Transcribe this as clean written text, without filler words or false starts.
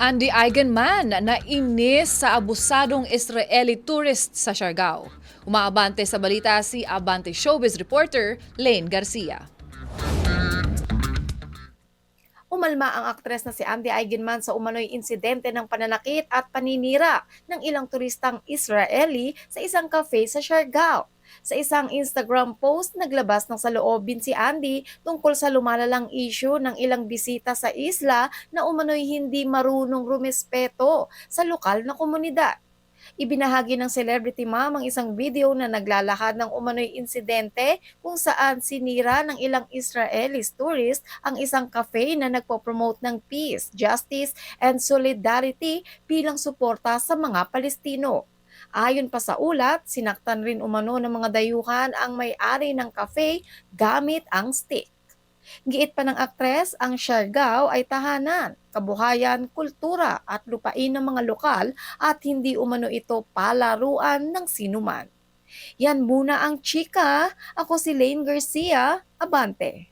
Andy Eigenman na inis sa abusadong Israeli tourist sa Siargao. Umaabante sa balita si Abante Showbiz reporter Lane Garcia. Umalma ang aktres na si Andy Eigenman sa umano'y insidente ng pananakit at paninira ng ilang turistang Israeli sa isang cafe sa Siargao. Sa isang Instagram post, naglabas ng saloobin si Andy tungkol sa lumalalang issue ng ilang bisita sa isla na umano'y hindi marunong rumespeto sa lokal na komunidad. Ibinahagi ng celebrity mom ang isang video na naglalahad ng umano'y insidente kung saan sinira ng ilang Israeli tourist ang isang cafe na nagpo-promote ng peace, justice, and solidarity bilang suporta sa mga Palestino. Ayon pa sa ulat, sinaktan rin umano ng mga dayuhan ang may-ari ng cafe gamit ang stick. Giit pa ng aktres, ang Siargao ay tahanan, kabuhayan, kultura at lupain ng mga lokal at hindi umano ito palaruan ng sinuman. Yan muna ang chika. Ako si Lane Garcia, Abante.